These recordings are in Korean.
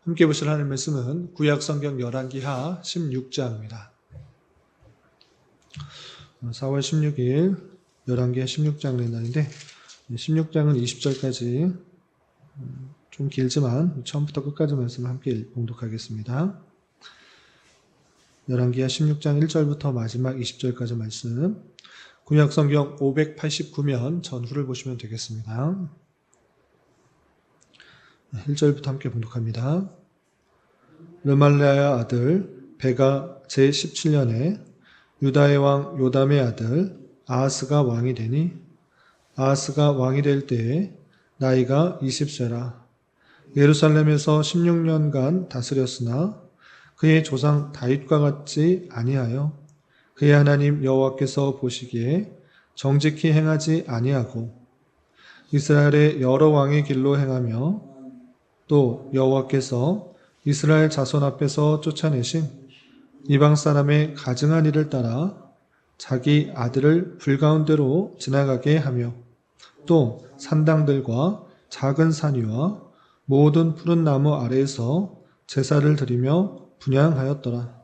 함께 보실 하나님의 말씀은 구약성경 열왕기하 16장입니다. 4월 16일 열왕기하 16장을 날인데 16장은 20절까지 좀 길지만 처음부터 끝까지 말씀을 함께 봉독하겠습니다. 열왕기하 16장 1절부터 마지막 20절까지 말씀, 구약성경 589면 전후를 보시면 되겠습니다. 1절부터 함께 봉독합니다. 르말랴의 아들 베가 제17년에 유다의 왕 요담의 아들 아하스가 왕이 되니, 아하스가 왕이 될 때에 나이가 20세라. 예루살렘에서 16년간 다스렸으나 그의 조상 다윗과 같지 아니하여 그의 하나님 여호와께서 보시기에 정직히 행하지 아니하고 이스라엘의 여러 왕의 길로 행하며 또 여호와께서 이스라엘 자손 앞에서 쫓아내신 이방 사람의 가증한 일을 따라 자기 아들을 불 가운데로 지나가게 하며 또 산당들과 작은 산 위와 모든 푸른 나무 아래에서 제사를 드리며 분향하였더라.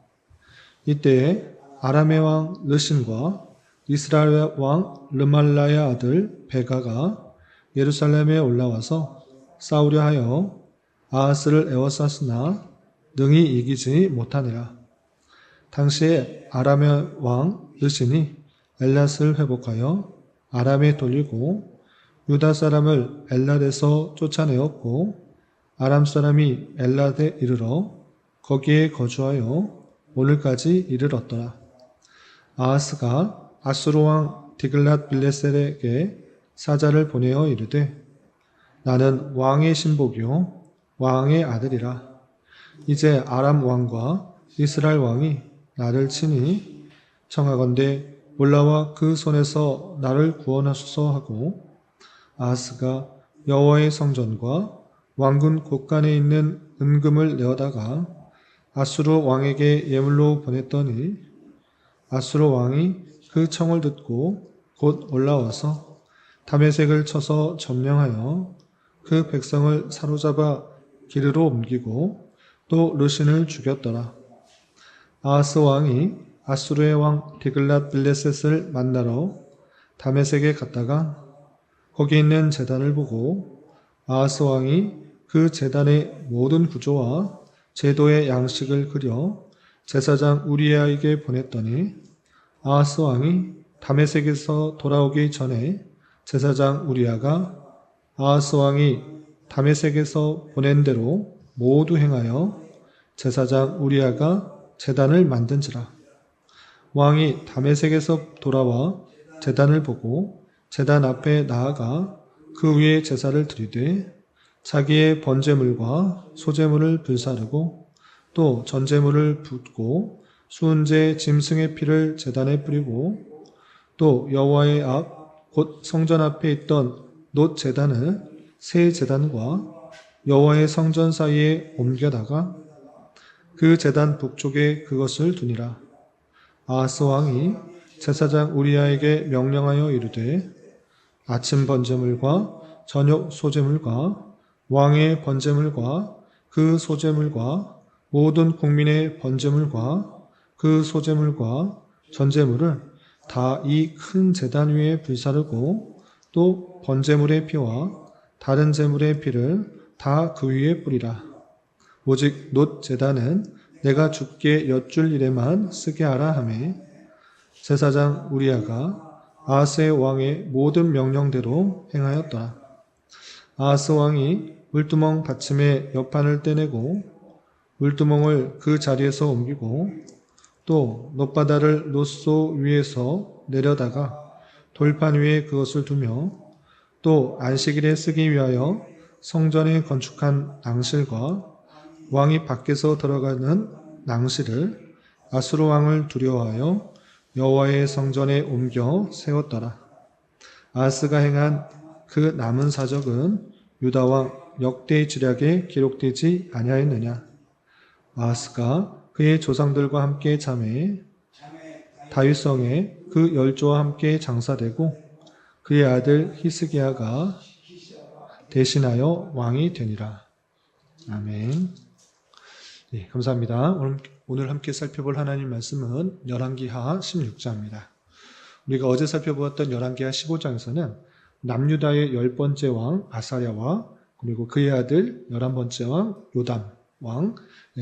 이때에 아람의 왕 르신과 이스라엘 왕 르말라의 아들 베가가 예루살렘에 올라와서 싸우려 하여 아하스를 에워쌌으나 능히 이기지 못하니라. 당시에 아람의 왕 르신이 엘랏을 회복하여 아람에 돌리고 유다 사람을 엘랏에서 쫓아내었고 아람 사람이 엘랏에 이르러 거기에 거주하여 오늘까지 이르렀더라. 아하스가 아수르 왕 디글랏 빌레셀에게 사자를 보내어 이르되 나는 왕의 신복이요 왕의 아들이라. 이제 아람 왕과 이스라엘 왕이 나를 치니 청하건대 올라와 그 손에서 나를 구원하소서 하고, 아하스가 여호와의 성전과 왕군 곳간에 있는 은금을 내어다가 아수르 왕에게 예물로 보냈더니 아수르 왕이 그 청을 듣고 곧 올라와서 다메섹을 쳐서 점령하여 그 백성을 사로잡아 기르로 옮기고 또 르신을 죽였더라. 아하스 왕이 아수르의 왕 디글랏 빌레셋을 만나러 다메섹에 갔다가 거기 있는 제단을 보고 아하스 왕이 그 제단의 모든 구조와 제도의 양식을 그려 제사장 우리야에게 보냈더니 아하스 왕이 다메섹에서 돌아오기 전에 제사장 우리야가 아하스 왕이 다메섹에서 보낸 대로 모두 행하여 제사장 우리야가 제단을 만든지라. 왕이 다메섹에서 돌아와 제단을 보고 제단 앞에 나아가 그 위에 제사를 드리되 자기의 번제물과 소제물을 불사르고 또 전제물을 붓고 수은제 짐승의 피를 제단에 뿌리고 또 여호와의 앞 곧 성전 앞에 있던 놋 제단을 새 제단과 여호와의 성전 사이에 옮겨다가 그 제단 북쪽에 그것을 두니라. 아하스 왕이 제사장 우리야에게 명령하여 이르되 아침 번제물과 저녁 소제물과 왕의 번제물과 그 소제물과 모든 국민의 번제물과 그 소제물과 전제물을 다 이 큰 제단 위에 불사르고 또 번제물의 피와 다른 제물의 피를 다 그 위에 뿌리라. 오직 놋 제단은 내가 주께 여쭐 일에만 쓰게 하라 하매 제사장 우리야가 아하스의 왕의 모든 명령대로 행하였더라. 아하스 왕이 물두멍 받침의 옆판을 떼내고 물두멍을 그 자리에서 옮기고 또 놋바다를 놋소 위에서 내려다가 돌판 위에 그것을 두며 또 안식일에 쓰기 위하여 성전에 건축한 낭실과 왕이 밖에서 들어가는 낭실을 아수르 왕을 두려워하여 여호와의 성전에 옮겨 세웠더라. 아하스가 행한 그 남은 사적은 유다 왕 역대 지략에 기록되지 아니하였느냐. 아하스가 그의 조상들과 함께 잠에 다윗성에 그 열조와 함께 장사되고 그의 아들 히스기야가 대신하여 왕이 되니라. 아멘. 네, 감사합니다. 오늘 함께 살펴볼 하나님 말씀은 열왕기하 16장입니다. 우리가 어제 살펴보았던 열왕기하 15장에서는 남유다의 10번째 왕 아사랴와 그리고 그의 아들 11번째 왕 요담 왕,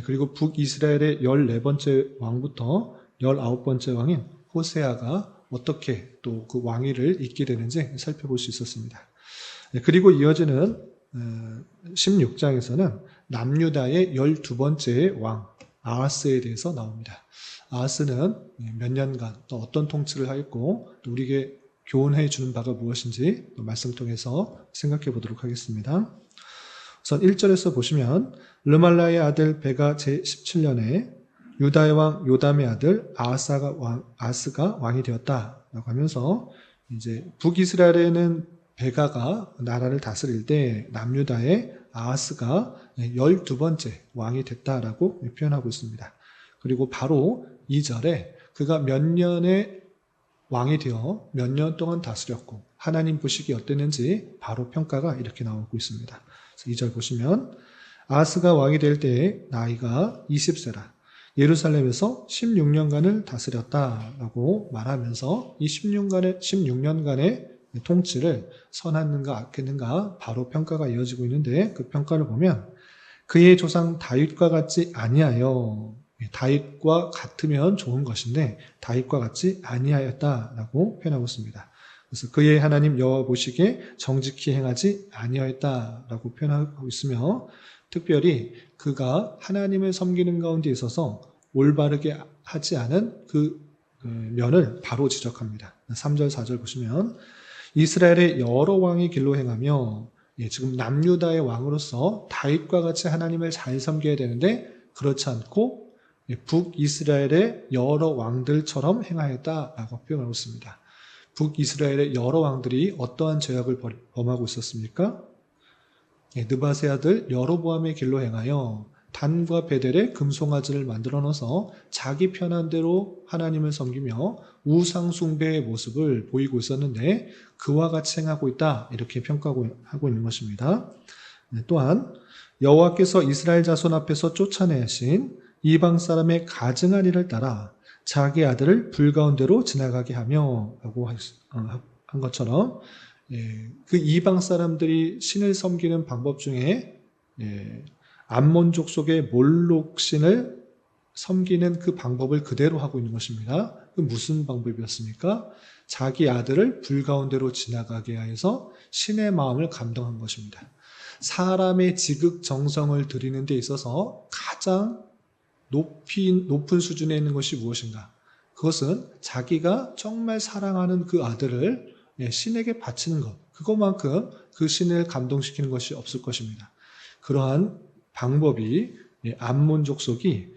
그리고 북이스라엘의 14번째 왕부터 19번째 왕인 호세아가 어떻게 또 그 왕위를 잇게 되는지 살펴볼 수 있었습니다. 그리고 이어지는 16장에서는 남유다의 12번째 왕 아하스에 대해서 나옵니다. 아하스는 몇 년간 또 어떤 통치를 하였고 또 우리에게 교훈해 주는 바가 무엇인지 또 말씀 통해서 생각해 보도록 하겠습니다. 우선 1절에서 보시면 르말라의 아들 베가 제17년에 유다의 왕 요담의 아들 아하스가 왕이 되었다라고 하면서 이제 북이스라엘에는 베가가 나라를 다스릴 때 남유다의 아하스가 12번째 왕이 됐다라고 표현하고 있습니다. 그리고 바로 2절에 그가 몇 년의 왕이 되어 몇 년 동안 다스렸고 하나님 보시기 어땠는지 바로 평가가 이렇게 나오고 있습니다. 2절 보시면 아하스가 왕이 될 때 나이가 20세라 예루살렘에서 16년간을 다스렸다라고 말하면서 이 16년간의 통치를 선했는가 악했는가 바로 평가가 이어지고 있는데 그 평가를 보면 그의 조상 다윗과 같지 아니하여 다윗과 같으면 좋은 것인데 다윗과 같지 아니하였다라고 표현하고 있습니다. 그래서 그의 하나님 여호와 보시기에 정직히 행하지 아니하였다라고 표현하고 있으며 특별히 그가 하나님을 섬기는 가운데 있어서 올바르게 하지 않은 그 면을 바로 지적합니다. 3절 4절 보시면 이스라엘의 여러 왕의 길로 행하며 지금 남유다의 왕으로서 다윗과 같이 하나님을 잘 섬겨야 되는데 그렇지 않고 북이스라엘의 여러 왕들처럼 행하였다라고 표현하고 있습니다. 북이스라엘의 여러 왕들이 어떠한 죄악을 범하고 있었습니까? 느밧의 아들 여로보암의 길로 행하여 단과 베델에 금송아지를 만들어 넣어서 자기 편한 대로 하나님을 섬기며 우상 숭배의 모습을 보이고 있었는데 그와 같이 행하고 있다 이렇게 평가하고 있는 것입니다. 또한 여호와께서 이스라엘 자손 앞에서 쫓아내신 이방 사람의 가증한 일을 따라 자기 아들을 불가운데로 지나가게 하며 라고 한 것처럼 그 이방 사람들이 신을 섬기는 방법 중에 암몬 족속의 몰록신을 섬기는 그 방법을 그대로 하고 있는 것입니다. 그 무슨 방법이었습니까? 자기 아들을 불 가운데로 지나가게 해서 신의 마음을 감동한 것입니다. 사람의 지극정성을 드리는 데 있어서 가장 높은 수준에 있는 것이 무엇인가? 그것은 자기가 정말 사랑하는 그 아들을 신에게 바치는 것, 그것만큼 그 신을 감동시키는 것이 없을 것입니다. 그러한 방법이 암몬 족속이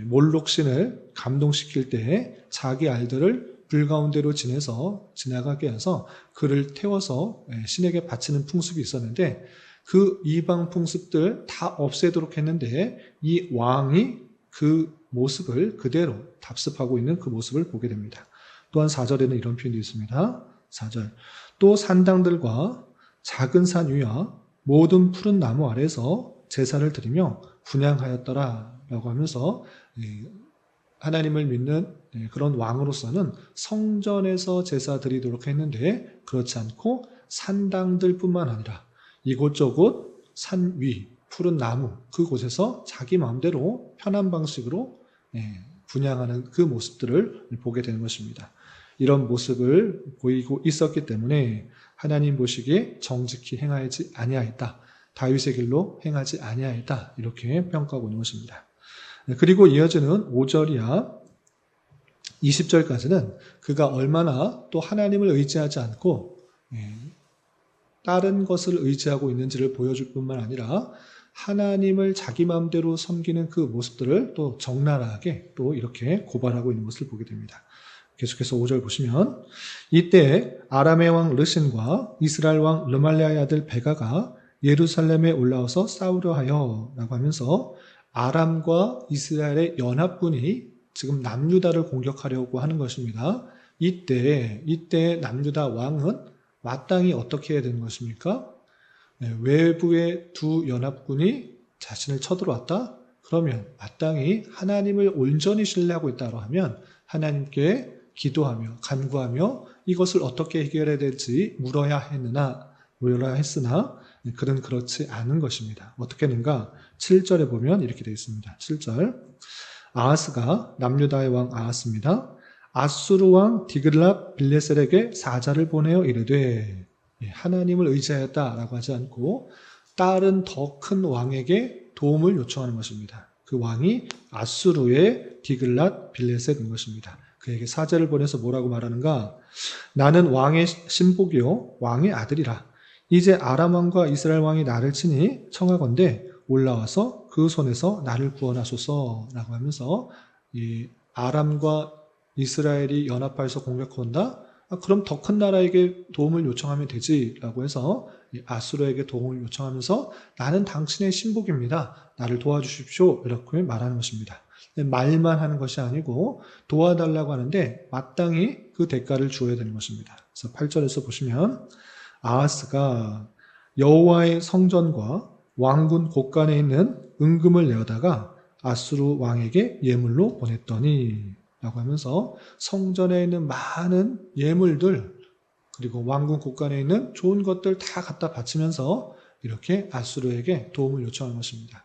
몰록신을 감동시킬 때에 자기 아이들을 불 가운데로 지나가게 해서 그를 태워서 신에게 바치는 풍습이 있었는데 그 이방 풍습들 다 없애도록 했는데 이 왕이 그 모습을 그대로 답습하고 있는 그 모습을 보게 됩니다. 또한 4절에는 이런 표현이 있습니다. 4절 또 산당들과 작은 산 위와 모든 푸른 나무 아래서 제사를 드리며 분향하였더라 라고 하면서 하나님을 믿는 그런 왕으로서는 성전에서 제사 드리도록 했는데 그렇지 않고 산당들 뿐만 아니라 이곳저곳 산 위, 푸른 나무 그곳에서 자기 마음대로 편한 방식으로 분향하는 그 모습들을 보게 되는 것입니다. 이런 모습을 보이고 있었기 때문에 하나님 보시기에 정직히 행하지 아니하였다. 다윗의 길로 행하지 아니하였다. 이렇게 평가하고 있는 것입니다. 그리고 이어지는 5절이야 20절까지는 그가 얼마나 또 하나님을 의지하지 않고 다른 것을 의지하고 있는지를 보여줄 뿐만 아니라 하나님을 자기 마음대로 섬기는 그 모습들을 또 적나라하게 또 이렇게 고발하고 있는 것을 보게 됩니다. 계속해서 5절 보시면 이때 아람의 왕 르신과 이스라엘 왕 르말레아의 아들 베가가 예루살렘에 올라와서 싸우려 하여 라고 하면서 아람과 이스라엘의 연합군이 지금 남유다를 공격하려고 하는 것입니다. 이때 남유다 왕은 마땅히 어떻게 해야 되는 것입니까? 외부의 두 연합군이 자신을 쳐들어왔다? 그러면 마땅히 하나님을 온전히 신뢰하고 있다고 하면 하나님께 기도하며 간구하며 이것을 어떻게 해결해야 될지 물어야 했으나 그는 그렇지 않은 것입니다. 어떻게 했는가? 7절에 보면 이렇게 되어 있습니다. 7절. 아하스가 남유다의 왕 아하스입니다. 아수르 왕 디글랏 빌레셀에게 사자를 보내어 이르되, 하나님을 의지하였다라고 하지 않고 다른 더 큰 왕에게 도움을 요청하는 것입니다. 그 왕이 아수르의 디글랏 빌레셀인 것입니다. 그에게 사자를 보내서 뭐라고 말하는가? 나는 왕의 신복이요 왕의 아들이라. 이제 아람 왕과 이스라엘 왕이 나를 치니 청하건대 올라와서 그 손에서 나를 구원하소서라고 하면서 이 아람과 이스라엘이 연합하여서 공격한다? 그럼 더 큰 나라에게 도움을 요청하면 되지라고 해서 아수르에게 도움을 요청하면서 나는 당신의 신복입니다. 나를 도와주십시오. 이렇게 말하는 것입니다. 말만 하는 것이 아니고 도와달라고 하는데 마땅히 그 대가를 주어야 되는 것입니다. 그래서 8절에서 보시면 아하스가 여호와의 성전과 왕군 곳간에 있는 은금을 내어다가 아수르 왕에게 예물로 보냈더니 라고 하면서 성전에 있는 많은 예물들 그리고 왕궁 곳간에 있는 좋은 것들 다 갖다 바치면서 이렇게 아수르에게 도움을 요청한 것입니다.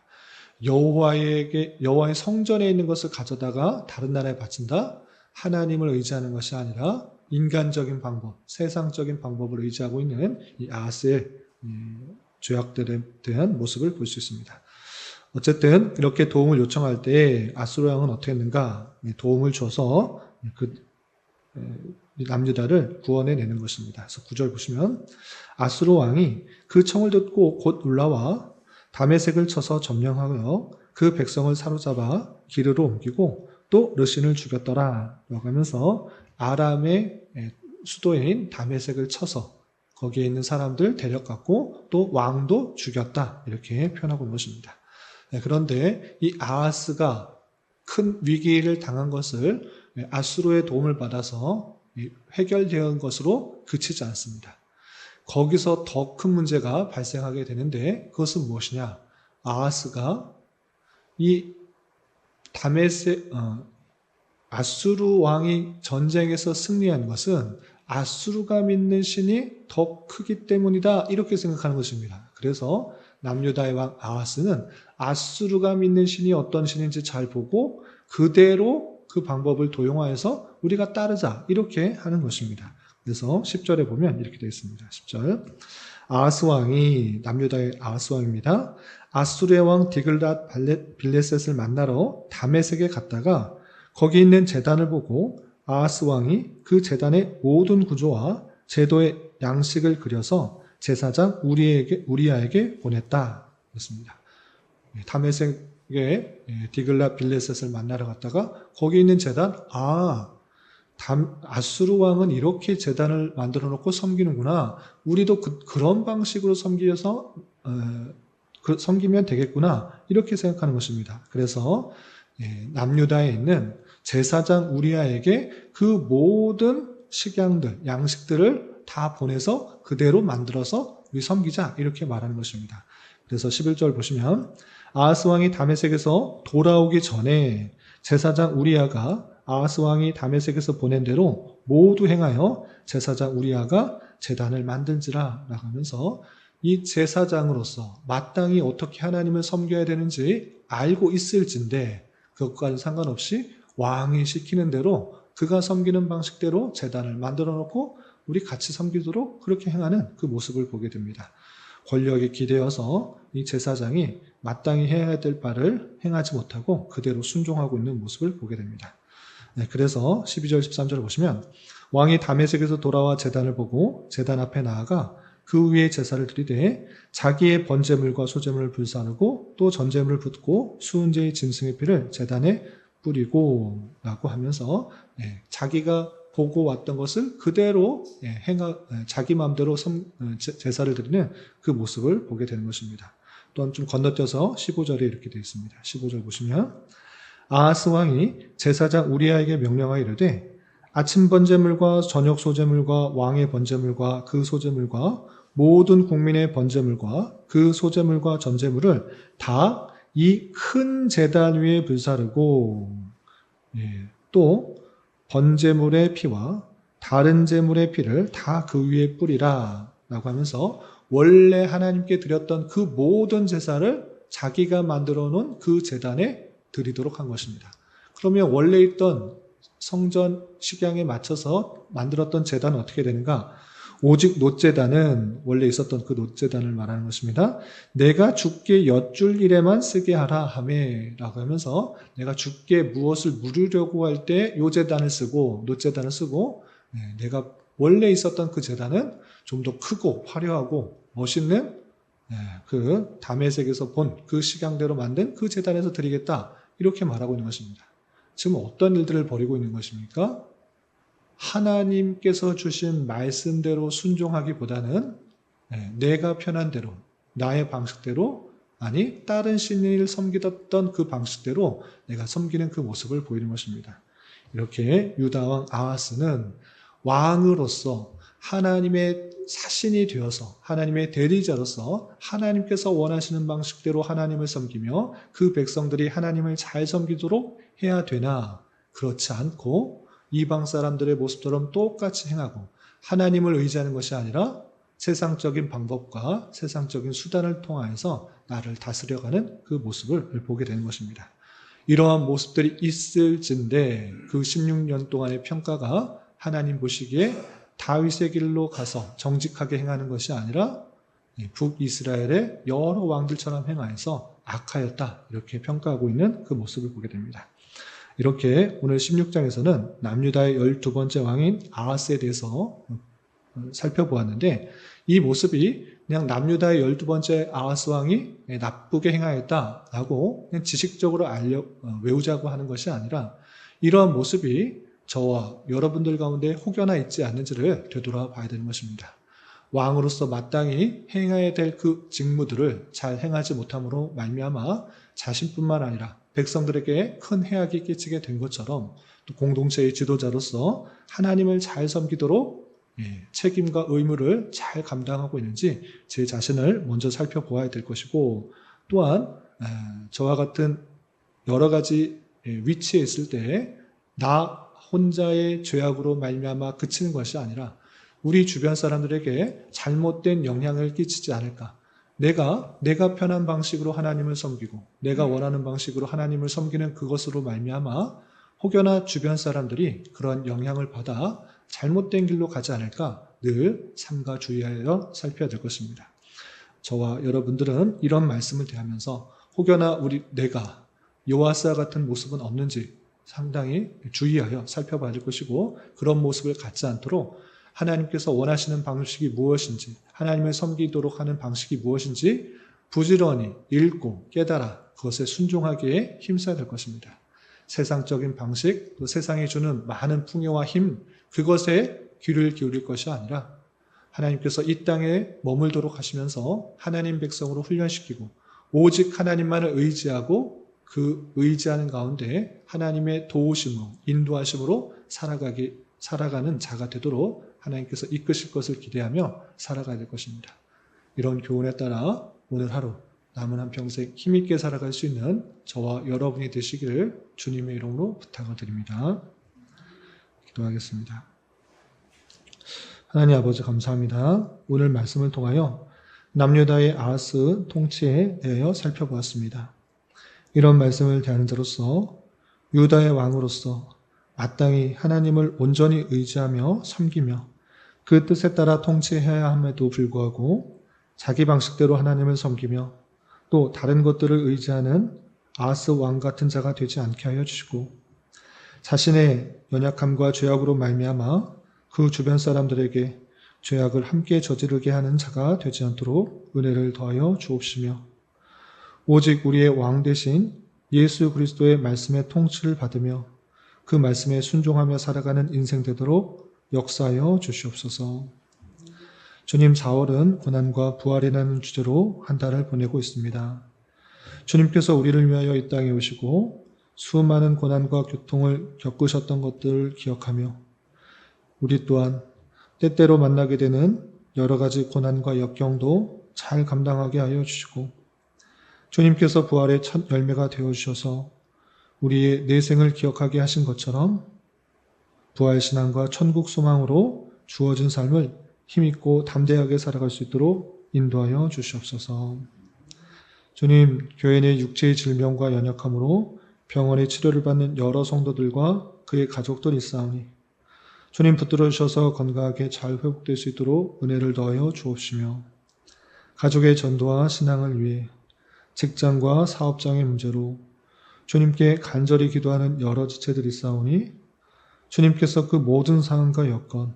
여호와의 성전에 있는 것을 가져다가 다른 나라에 바친다? 하나님을 의지하는 것이 아니라 인간적인 방법, 세상적인 방법을 의지하고 있는 이 아하스의 죄악들에 대한 모습을 볼 수 있습니다. 어쨌든 이렇게 도움을 요청할 때 아수르 왕은 어떻게 했는가? 도움을 줘서 그 남유다를 구원해내는 것입니다. 그래서 9절 보시면 아수르 왕이 그 청을 듣고 곧 올라와 다메섹을 쳐서 점령하여 그 백성을 사로잡아 기르로 옮기고 또 르신을 죽였더라 라고 하면서 아람의 수도인 다메섹을 쳐서 거기에 있는 사람들 데려갔고 또 왕도 죽였다 이렇게 표현하고 있는 것입니다. 그런데 이 아하스가 큰 위기를 당한 것을 아수르의 도움을 받아서 해결된 것으로 그치지 않습니다. 거기서 더 큰 문제가 발생하게 되는데 그것은 무엇이냐? 아하스가 이 아수르 왕이 전쟁에서 승리한 것은 아수르가 믿는 신이 더 크기 때문이다 이렇게 생각하는 것입니다. 그래서 남유다의 왕 아하스는 아수르가 믿는 신이 어떤 신인지 잘 보고 그대로 그 방법을 도용하여서 우리가 따르자 이렇게 하는 것입니다. 그래서 10절에 보면 이렇게 되어 있습니다. 10절. 아하스 왕이 남유다의 아하스 왕입니다. 아수르의 왕 디글랏 빌레셋을 만나러 다메섹에 갔다가 거기 있는 제단을 보고 아하스 왕이 그 제단의 모든 구조와 제도의 양식을 그려서 제사장 우리야에게 보냈다. 그렇습니다. 다메섹에 디글랏 빌레셋을 만나러 갔다가 거기 있는 제단, 아수르 왕은 이렇게 제단을 만들어 놓고 섬기는구나. 우리도 그런 방식으로 섬기면 되겠구나. 이렇게 생각하는 것입니다. 그래서 남유다에 있는 제사장 우리야에게 그 모든 식양들, 양식들을 다 보내서 그대로 만들어서 우리 섬기자 이렇게 말하는 것입니다. 그래서 11절 보시면 아하스 왕이 다메섹에서 돌아오기 전에 제사장 우리야가 아하스 왕이 다메섹에서 보낸 대로 모두 행하여 제사장 우리야가 제단을 만든지라 라고 하면서 이 제사장으로서 마땅히 어떻게 하나님을 섬겨야 되는지 알고 있을진데 그것과는 상관없이 왕이 시키는 대로 그가 섬기는 방식대로 제단을 만들어 놓고 우리 같이 섬기도록 그렇게 행하는 그 모습을 보게 됩니다. 권력에 기대어서 이 제사장이 마땅히 해야 될 바를 행하지 못하고 그대로 순종하고 있는 모습을 보게 됩니다. 그래서 12절 13절을 보시면 왕이 다메섹에서 돌아와 제단을 보고 제단 앞에 나아가 그 위에 제사를 드리되 자기의 번제물과 소제물을 불사르고 또 전제물을 붓고 수은제의 짐승의 피를 제단에 뿌리고 라고 하면서 자기가 보고 왔던 것을 그대로 자기 마음대로 제사를 드리는 그 모습을 보게 되는 것입니다. 또한 좀 건너뛰어서 15절에 이렇게 되어 있습니다. 15절 보시면 아하스 왕이 제사장 우리야에게 명령하여 이르되 아침 번제물과 저녁 소제물과 왕의 번제물과 그 소제물과 모든 국민의 번제물과 그 소제물과 전제물을 다 이 큰 제단 위에 불사르고 또 번제물의 피와 다른 제물의 피를 다 그 위에 뿌리라 라고 하면서 원래 하나님께 드렸던 그 모든 제사를 자기가 만들어 놓은 그 제단에 드리도록 한 것입니다. 그러면 원래 있던 성전 식양에 맞춰서 만들었던 제단은 어떻게 되는가? 오직 놋제단은 원래 있었던 그 놋제단을 말하는 것입니다. 내가 주께 여쭐 일에만 쓰게 하라 하매 라고 하면서 내가 주께 무엇을 물으려고 할 때 요 제단을 쓰고 놋제단을 쓰고 내가 원래 있었던 그 제단은 좀 더 크고 화려하고 멋있는 그 다메섹에서 본 그 식양대로 만든 그 제단에서 드리겠다 이렇게 말하고 있는 것입니다. 지금 어떤 일들을 벌이고 있는 것입니까? 하나님께서 주신 말씀대로 순종하기보다는 내가 편한 대로 나의 방식대로 아니 다른 신을 섬기던 그 방식대로 내가 섬기는 그 모습을 보이는 것입니다. 이렇게 유다왕 아하스는 왕으로서 하나님의 사신이 되어서 하나님의 대리자로서 하나님께서 원하시는 방식대로 하나님을 섬기며 그 백성들이 하나님을 잘 섬기도록 해야 되나 그렇지 않고 이방 사람들의 모습처럼 똑같이 행하고 하나님을 의지하는 것이 아니라 세상적인 방법과 세상적인 수단을 통하여서 나를 다스려가는 그 모습을 보게 되는 것입니다. 이러한 모습들이 있을진데 그 16년 동안의 평가가 하나님 보시기에 다윗의 길로 가서 정직하게 행하는 것이 아니라 북이스라엘의 여러 왕들처럼 행하여서 악하였다 이렇게 평가하고 있는 그 모습을 보게 됩니다. 이렇게 오늘 16장에서는 남유다의 12번째 왕인 아하스에 대해서 살펴보았는데 이 모습이 그냥 남유다의 12번째 아하스 왕이 나쁘게 행하였다라고 그냥 지식적으로 외우자고 하는 것이 아니라 이러한 모습이 저와 여러분들 가운데 혹여나 있지 않는지를 되돌아봐야 되는 것입니다. 왕으로서 마땅히 행해야 될 그 직무들을 잘 행하지 못함으로 말미암아 자신뿐만 아니라 백성들에게 큰 해악이 끼치게 된 것처럼 또 공동체의 지도자로서 하나님을 잘 섬기도록 책임과 의무를 잘 감당하고 있는지 제 자신을 먼저 살펴보아야 될 것이고 또한 저와 같은 여러 가지 위치에 있을 때 나 혼자의 죄악으로 말미암아 그치는 것이 아니라 우리 주변 사람들에게 잘못된 영향을 끼치지 않을까. 내가 편한 방식으로 하나님을 섬기고 내가 원하는 방식으로 하나님을 섬기는 그것으로 말미암아 혹여나 주변 사람들이 그런 영향을 받아 잘못된 길로 가지 않을까 늘 삼가 주의하여 살펴야 될 것입니다. 저와 여러분들은 이런 말씀을 대하면서 혹여나 내가 요아스와 같은 모습은 없는지 상당히 주의하여 살펴봐야 될 것이고 그런 모습을 갖지 않도록 하나님께서 원하시는 방식이 무엇인지 하나님을 섬기도록 하는 방식이 무엇인지 부지런히 읽고 깨달아 그것에 순종하기에 힘써야 될 것입니다. 세상적인 방식, 또 세상이 주는 많은 풍요와 힘 그것에 귀를 기울일 것이 아니라 하나님께서 이 땅에 머물도록 하시면서 하나님 백성으로 훈련시키고 오직 하나님만을 의지하고 그 의지하는 가운데 하나님의 도우심으로 인도하심으로 살아가는 자가 되도록 하나님께서 이끄실 것을 기대하며 살아가야 될 것입니다. 이런 교훈에 따라 오늘 하루 남은 한평생 힘있게 살아갈 수 있는 저와 여러분이 되시기를 주님의 이름으로 부탁을 드립니다. 기도하겠습니다. 하나님 아버지 감사합니다. 오늘 말씀을 통하여 남유다의 아하스 통치에 대하여 살펴보았습니다. 이런 말씀을 대하는 자로서 유다의 왕으로서 마땅히 하나님을 온전히 의지하며 섬기며 그 뜻에 따라 통치해야 함에도 불구하고 자기 방식대로 하나님을 섬기며 또 다른 것들을 의지하는 아하스 왕 같은 자가 되지 않게 하여 주시고 자신의 연약함과 죄악으로 말미암아 그 주변 사람들에게 죄악을 함께 저지르게 하는 자가 되지 않도록 은혜를 더하여 주옵시며 오직 우리의 왕 대신 예수 그리스도의 말씀의 통치를 받으며 그 말씀에 순종하며 살아가는 인생 되도록 역사하여 주시옵소서. 주님 4월은 고난과 부활이라는 주제로 한 달을 보내고 있습니다. 주님께서 우리를 위하여 이 땅에 오시고 수많은 고난과 고통을 겪으셨던 것들을 기억하며 우리 또한 때때로 만나게 되는 여러 가지 고난과 역경도 잘 감당하게 하여 주시고 주님께서 부활의 첫 열매가 되어주셔서 우리의 내생을 기억하게 하신 것처럼 부활신앙과 천국 소망으로 주어진 삶을 힘있고 담대하게 살아갈 수 있도록 인도하여 주시옵소서. 주님, 교회 내 육체의 질병과 연약함으로 병원의 치료를 받는 여러 성도들과 그의 가족들이 있사오니 주님 붙들어 주셔서 건강하게 잘 회복될 수 있도록 은혜를 더하여 주옵시며 가족의 전도와 신앙을 위해 직장과 사업장의 문제로 주님께 간절히 기도하는 여러 지체들이 있사오니 주님께서 그 모든 상황과 여건,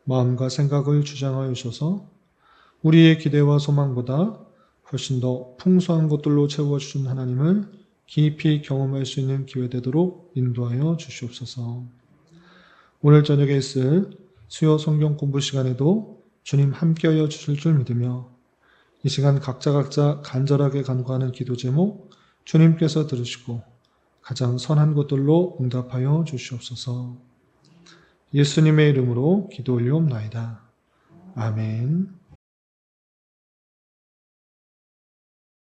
마음과 생각을 주장하여 주셔서 우리의 기대와 소망보다 훨씬 더 풍성한 것들로 채워주신 하나님을 깊이 경험할 수 있는 기회 되도록 인도하여 주시옵소서. 오늘 저녁에 있을 수요 성경 공부 시간에도 주님 함께하여 주실 줄 믿으며 이 시간 각자 간절하게 간구하는 기도 제목 주님께서 들으시고 가장 선한 것들로 응답하여 주시옵소서. 예수님의 이름으로 기도 올리옵나이다. 아멘.